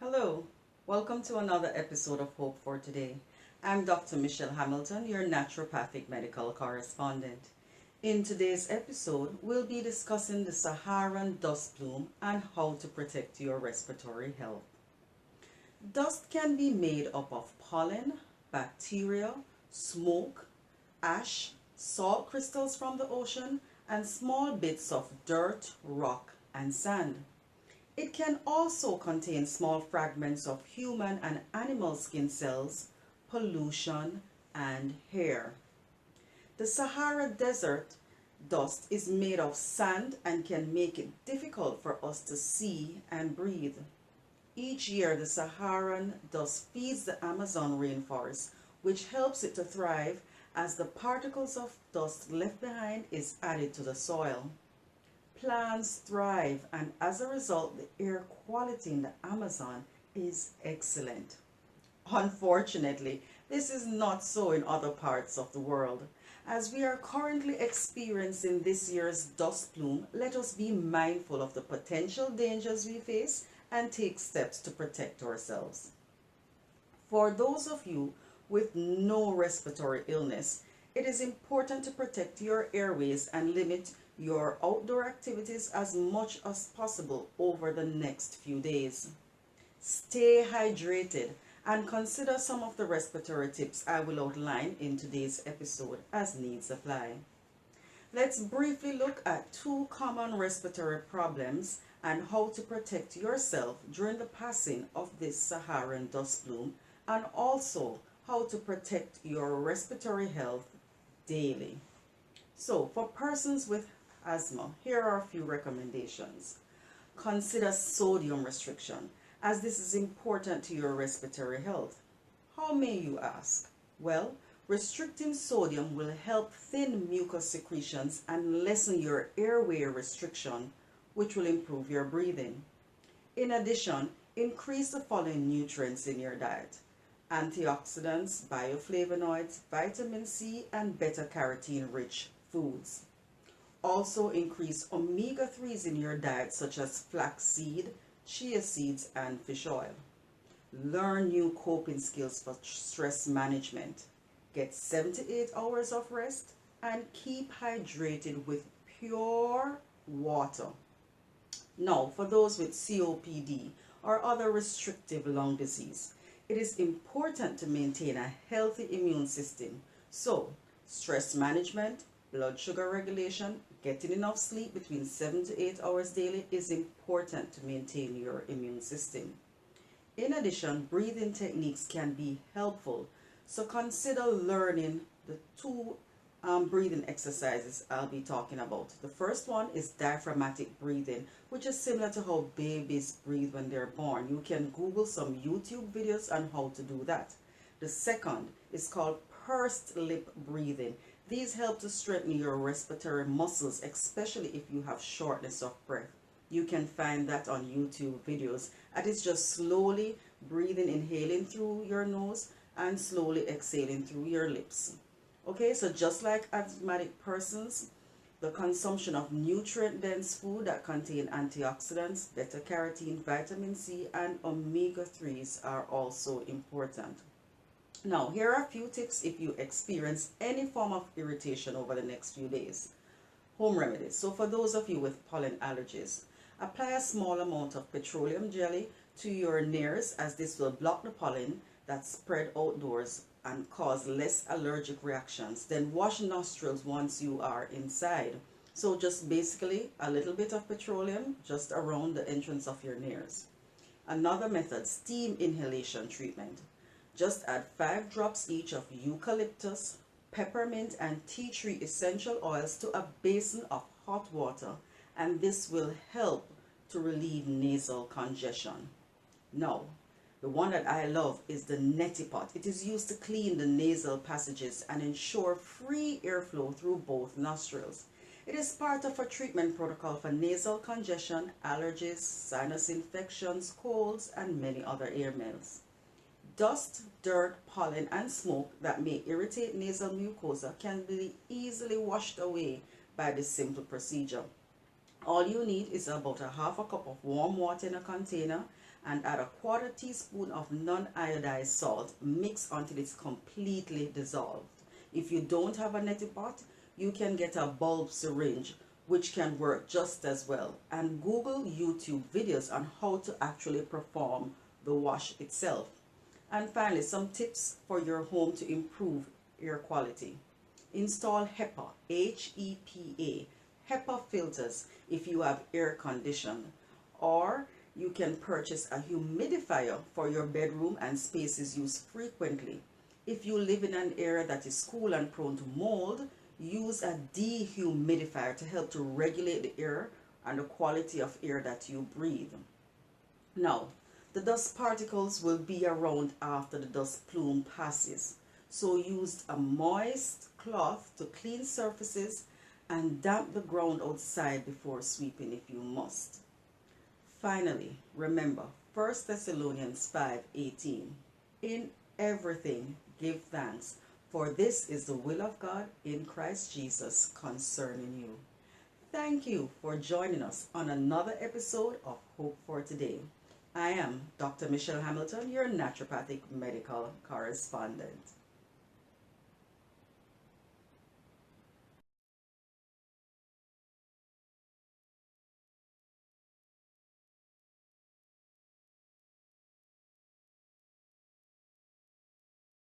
Hello, welcome to another episode of Hope for Today. I'm Dr. Michelle Hamilton, your naturopathic medical correspondent. In today's episode, we'll be discussing the Saharan dust plume and how to protect your respiratory health. Dust can be made up of pollen, bacteria, smoke, ash, salt crystals from the ocean, and small bits of dirt, rock, and sand. It can also contain small fragments of human and animal skin cells, pollution, and hair. The Sahara Desert dust is made of sand and can make it difficult for us to see and breathe. Each year, the Saharan dust feeds the Amazon rainforest, which helps it to thrive as the particles of dust left behind is added to the soil. Plants thrive, and as a result, the air quality in the Amazon is excellent. Unfortunately, this is not so in other parts of the world. As we are currently experiencing this year's dust plume, let us be mindful of the potential dangers we face and take steps to protect ourselves. For those of you with no respiratory illness, it is important to protect your airways and limit your outdoor activities as much as possible over the next few days. Stay hydrated and consider some of the respiratory tips I will outline in today's episode as needs apply. Let's briefly look at two common respiratory problems and how to protect yourself during the passing of this Saharan dust plume, and also how to protect your respiratory health daily. So, for persons with asthma, here are a few recommendations. Consider sodium restriction, as this is important to your respiratory health. How may you ask? Well, restricting sodium will help thin mucus secretions and lessen your airway restriction, which will improve your breathing. In addition, increase the following nutrients in your diet: antioxidants, bioflavonoids, vitamin C, and beta-carotene rich foods. Also increase omega-3s in your diet, such as flaxseed, chia seeds, and fish oil. Learn new coping skills for stress management. Get 7 to 8 hours of rest and keep hydrated with pure water. Now, for those with COPD or other restrictive lung disease, it is important to maintain a healthy immune system. So, stress management, blood sugar regulation, getting enough sleep between 7 to 8 hours daily is important to maintain your immune system. In addition, breathing techniques can be helpful, so consider learning the two breathing exercises I'll be talking about. The first one is diaphragmatic breathing, which is similar to how babies breathe when they're born. You can Google some YouTube videos on how to do that. The second is called pursed lip breathing. These help to strengthen your respiratory muscles, especially if you have shortness of breath. You can find that on YouTube videos. And it's just slowly breathing, inhaling through your nose and slowly exhaling through your lips. Okay, so just like asthmatic persons, the consumption of nutrient-dense food that contain antioxidants, beta-carotene, vitamin C, and omega-3s are also important. Now, here are a few tips if you experience any form of irritation over the next few days. Home remedies. So for those of you with pollen allergies, apply a small amount of petroleum jelly to your nares, as this will block the pollen that spread outdoors and cause less allergic reactions. Then wash nostrils once you are inside. So just basically a little bit of petroleum just around the entrance of your nares. Another method, steam inhalation treatment. Just add 5 drops each of eucalyptus, peppermint, and tea tree essential oils to a basin of hot water, and this will help to relieve nasal congestion. Now, the one that I love is the neti pot. It is used to clean the nasal passages and ensure free airflow through both nostrils. It is part of a treatment protocol for nasal congestion, allergies, sinus infections, colds, and many other ailments. Dust, dirt, pollen, and smoke that may irritate nasal mucosa can be easily washed away by this simple procedure. All you need is about a half a cup of warm water in a container and add a quarter teaspoon of non-iodized salt. Mix until it's completely dissolved. If you don't have a neti pot, you can get a bulb syringe, which can work just as well. And Google YouTube videos on how to actually perform the wash itself. And finally, some tips for your home to improve air quality. Install HEPA, H-E-P-A, HEPA filters if you have air conditioning, or you can purchase a humidifier for your bedroom and spaces used frequently. If you live in an area that is cool and prone to mold, use a dehumidifier to help to regulate the air and the quality of air that you breathe. Now, the dust particles will be around after the dust plume passes, so use a moist cloth to clean surfaces and damp the ground outside before sweeping if you must. Finally, remember 1 Thessalonians 5:18. In everything give thanks, for this is the will of God in Christ Jesus concerning you. Thank you for joining us on another episode of Hope for Today. I am Dr. Michelle Hamilton, your naturopathic medical correspondent.